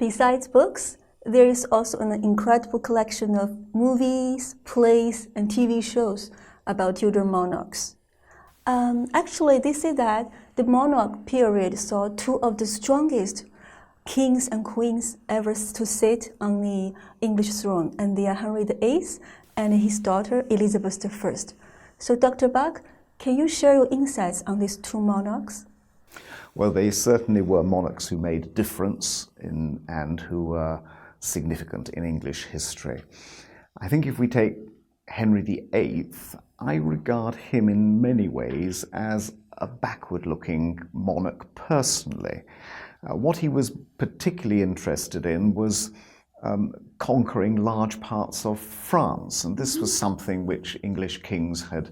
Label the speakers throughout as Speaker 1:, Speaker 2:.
Speaker 1: besides books, there is also an incredible collection of movies, plays, and TV shows about Tudor monarchs. Actually, they say that the monarch period saw two of the strongest kings and queens ever to sit on the English throne, and they are Henry VIII and his daughter Elizabeth I. So, Dr. Bach, can you share your insights on these two monarchs?
Speaker 2: Well, they certainly were monarchs who made a difference and who were significant in English history. I think if we take Henry VIII, I regard him in many ways as a backward-looking monarch personally. What he was particularly interested in was conquering large parts of France, and this was something which English kings had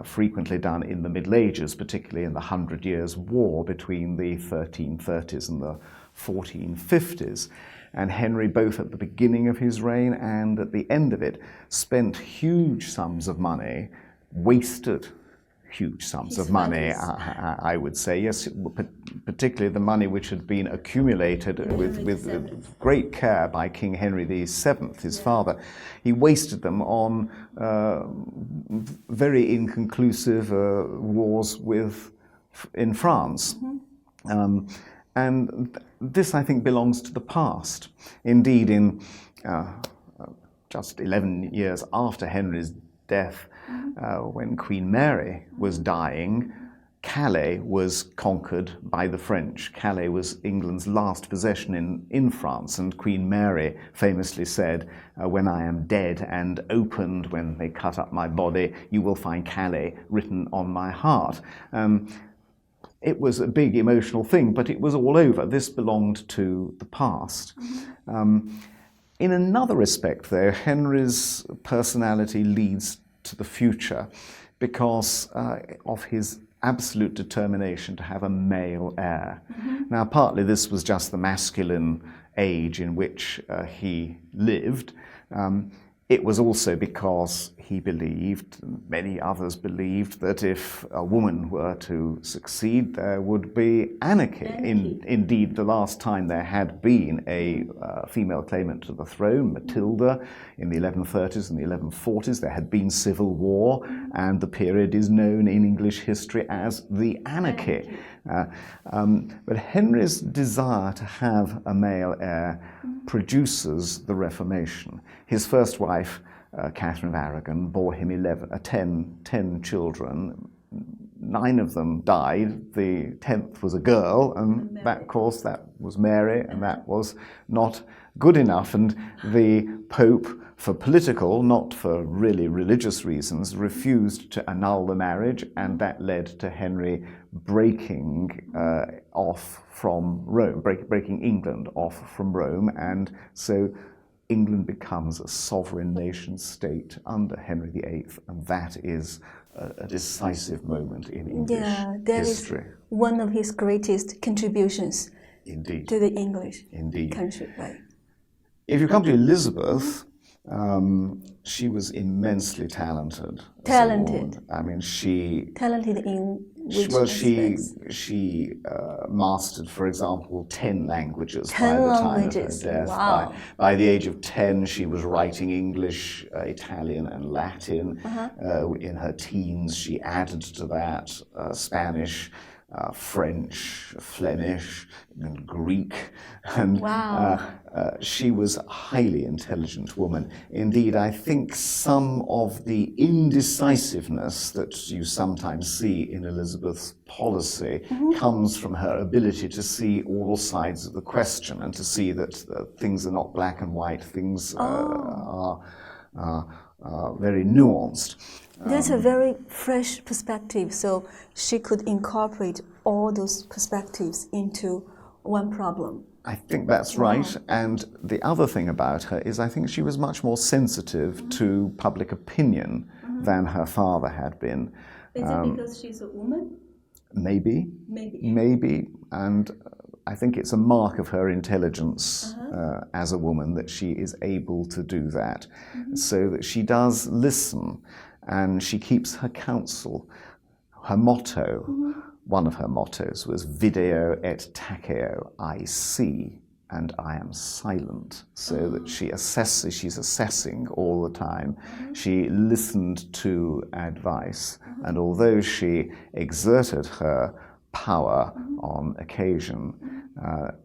Speaker 2: frequently done in the Middle Ages, particularly in the 100 Years' War between the 1330s and the 1450s. And Henry, both at the beginning of his reign and at the end of it, spent huge sums of money, wasted huge sums of money, I would say, yes, particularly the money which had been accumulated with great care by King Henry VII, his father. He wasted them on very inconclusive wars in France. And this, I think, belongs to the past. Indeed, in just 11 years after Henry's death, when Queen Mary was dying, Calais was conquered by the French. Calais was England's last possession in France, and Queen Mary famously said, "When I am dead and opened, when they cut up my body, you will find Calais written on my heart." It was a big emotional thing, but it was all over. This belonged to the past. In another respect, though, Henry's personality leads to the future because of his absolute determination to have a male heir. Now, partly this was just the masculine age in which he lived. It was also because he believed, and many others believed, that if a woman were to succeed, there would be anarchy. Indeed, the last time there had been a female claimant to the throne, Matilda, in the 1130s and the 1140s, there had been civil war, and the period is known in English history as the Anarchy. But Henry's desire to have a male heir produces the Reformation. His first wife, Catherine of Aragon, bore him 10 children. 9 of them died. The 10th was a girl, and that, of course, that was Mary, and that was not good enough. And the Pope, for political, not for really religious reasons, refused to annul the marriage, and that led to Henry breaking off from Rome, breaking England off from Rome, and so England becomes a sovereign nation state under Henry VIII, and that is a decisive moment in English history.
Speaker 1: Is one of his greatest contributions
Speaker 2: Indeed.
Speaker 1: To the English
Speaker 2: Indeed.
Speaker 1: country. Right.
Speaker 2: If you come to Elizabeth, she was immensely talented.
Speaker 1: Talented.
Speaker 2: I mean,
Speaker 1: talented in which
Speaker 2: well,
Speaker 1: aspects?
Speaker 2: she mastered, for example, 10 languages
Speaker 1: 10
Speaker 2: by the time
Speaker 1: languages.
Speaker 2: of her death.
Speaker 1: Wow.
Speaker 2: By the age of 10, she was writing English, Italian, and Latin. In her teens, she added to that Spanish, French, Flemish, and Greek, and she was a highly intelligent woman. Indeed, I think some of the indecisiveness that you sometimes see in Elizabeth's policy comes from her ability to see all sides of the question and to see that things are not black and white, things are very nuanced.
Speaker 1: That's a very fresh perspective, so she could incorporate all those perspectives into one problem.
Speaker 2: I think that's right, and the other thing about her is I think she was much more sensitive to public opinion than her father had been.
Speaker 1: Is it because she's a woman?
Speaker 2: Maybe, and I think it's a mark of her intelligence as a woman that she is able to do that, so that she does listen and she keeps her counsel. Her motto, one of her mottos was "Video et taceo," I see and I am silent, so that she's assessing all the time. She listened to advice, and although she exerted her power on occasion,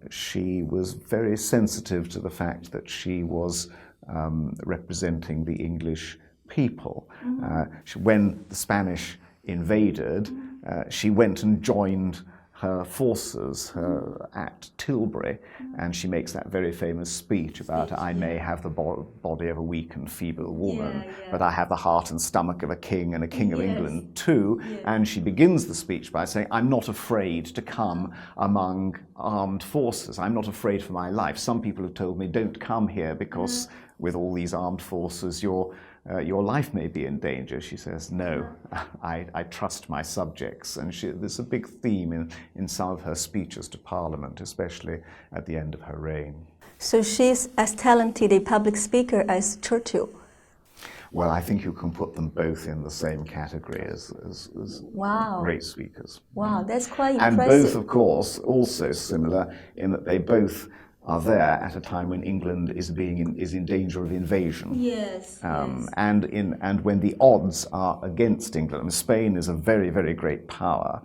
Speaker 2: she was very sensitive to the fact that she was representing the English people. When the Spanish invaded, she went and joined her forces at Tilbury, and she makes that very famous speech about, I may have the body of a weak and feeble woman, but I have the heart and stomach of a king and a king of England too. And she begins the speech by saying, I'm not afraid to come among armed forces. I'm not afraid for my life. Some people have told me, don't come here because with all these armed forces, your life may be in danger. She says, no, I trust my subjects. And there's a big theme in some of her speeches to Parliament, especially at the end of her reign.
Speaker 1: So she's as talented a public speaker as Churchill.
Speaker 2: Well, I think you can put them both in the same category as
Speaker 1: Wow.
Speaker 2: great speakers.
Speaker 1: Wow, that's quite impressive.
Speaker 2: And both, of course, also similar in that they both are there at a time when England is in danger of invasion.
Speaker 1: Yes.
Speaker 2: And when the odds are against England. I mean, Spain is a very, very great power.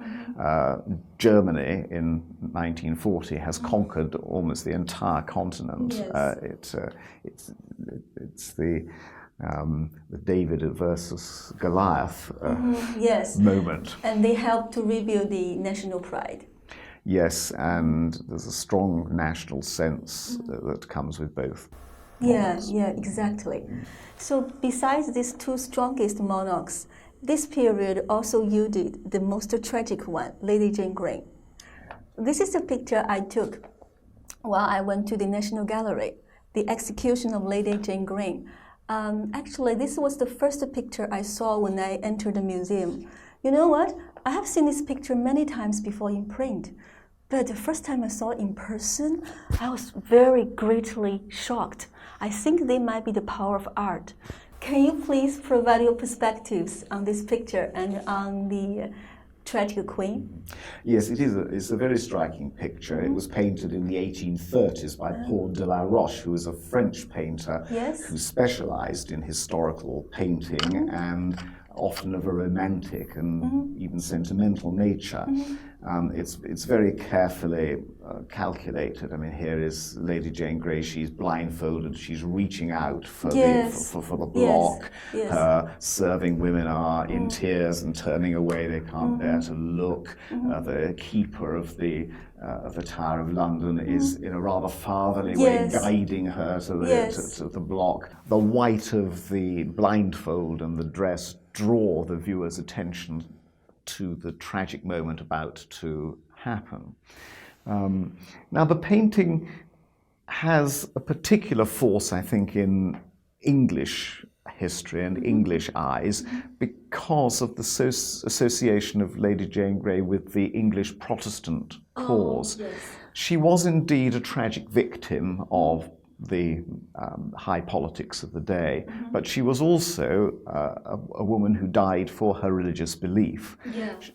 Speaker 2: Germany in 1940 has conquered almost the entire continent.
Speaker 1: Yes.
Speaker 2: It's the David versus Goliath
Speaker 1: yes.
Speaker 2: moment.
Speaker 1: And they helped to rebuild the national pride.
Speaker 2: Yes, and there's a strong national sense that comes with both.
Speaker 1: Yeah, exactly. So besides these two strongest monarchs, this period also yielded the most tragic one, Lady Jane Grey. This is a picture I took while I went to the National Gallery, the execution of Lady Jane Grey. Actually, this was the first picture I saw when I entered the museum. You know what? I have seen this picture many times before in print, but the first time I saw it in person, I was very greatly shocked. I think they might be the power of art. Can you please provide your perspectives on this picture and on the tragic queen?
Speaker 2: Yes, it's a very striking picture. It was painted in the 1830s by Paul de la Roche, who was a French painter who specialized in historical painting and often of a romantic and even sentimental nature. It's very carefully calculated. I mean, here is Lady Jane Grey. She's blindfolded. She's reaching out for the block. Her serving women are in tears and turning away. They can't bear to look. The keeper of the Tower of London is in a rather fatherly way guiding her to the block. The white of the blindfold and the dress draw the viewer's attention to the tragic moment about to happen. Now, the painting has a particular force, I think, in English history and English eyes because of the association of Lady Jane Grey with the English Protestant cause. She was indeed a tragic victim of the high politics of the day, but she was also a woman who died for her religious belief.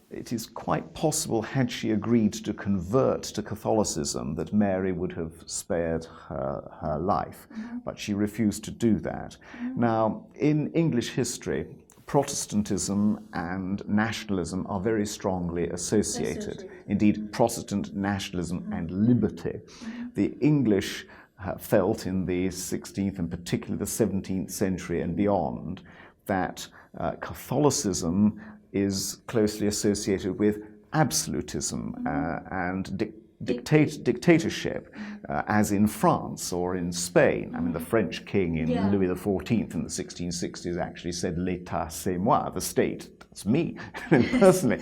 Speaker 2: It is quite possible, had she agreed to convert to Catholicism, that Mary would have spared her life, but she refused to do that. Now, in English history, Protestantism and nationalism are very strongly associated. Indeed, Protestant nationalism and liberty. The English felt in the 16th and particularly the 17th century and beyond that Catholicism is closely associated with absolutism and dictatorship, as in France or in Spain. I mean, the French king in Louis XIV in the 1660s actually said, "L'État, c'est moi," the state, that's me, personally.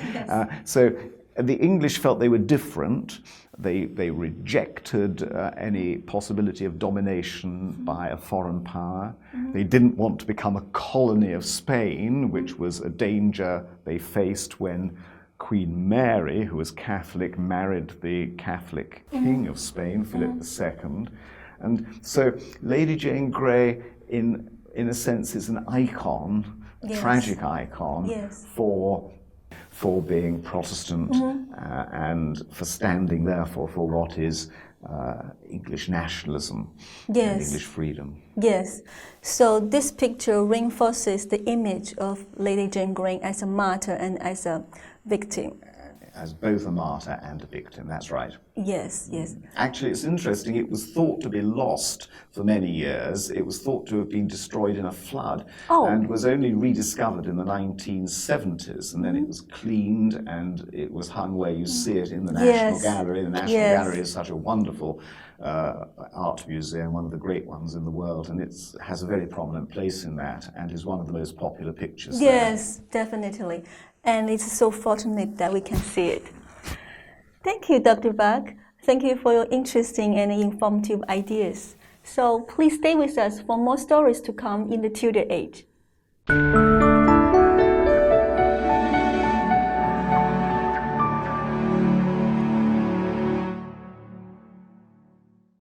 Speaker 2: So the English felt they were different. They rejected any possibility of domination by a foreign power. They didn't want to become a colony of Spain, which was a danger they faced when Queen Mary, who was Catholic, married the Catholic King of Spain, Philip II. And so Lady Jane Grey, in a sense, is an icon, a tragic icon for being Protestant and for standing therefore for what is English nationalism and
Speaker 1: Yes.
Speaker 2: English freedom.
Speaker 1: Yes. So this picture reinforces the image of Lady Jane Grey as a martyr and as a victim.
Speaker 2: As both a martyr and a victim, that's right.
Speaker 1: Yes, yes.
Speaker 2: Actually, it's interesting, it was thought to be lost for many years. It was thought to have been destroyed in a flood and was only rediscovered in the 1970s. And then it was cleaned and it was hung where you see it in the National Gallery. The National Gallery is such a wonderful art museum, one of the great ones in the world, and it has a very prominent place in that and is one of the most popular pictures there.
Speaker 1: Yes, definitely. And it's so fortunate that we can see it. Thank you, Dr. Bach. Thank you for your interesting and informative ideas. So please stay with us for more stories to come in the Tudor age.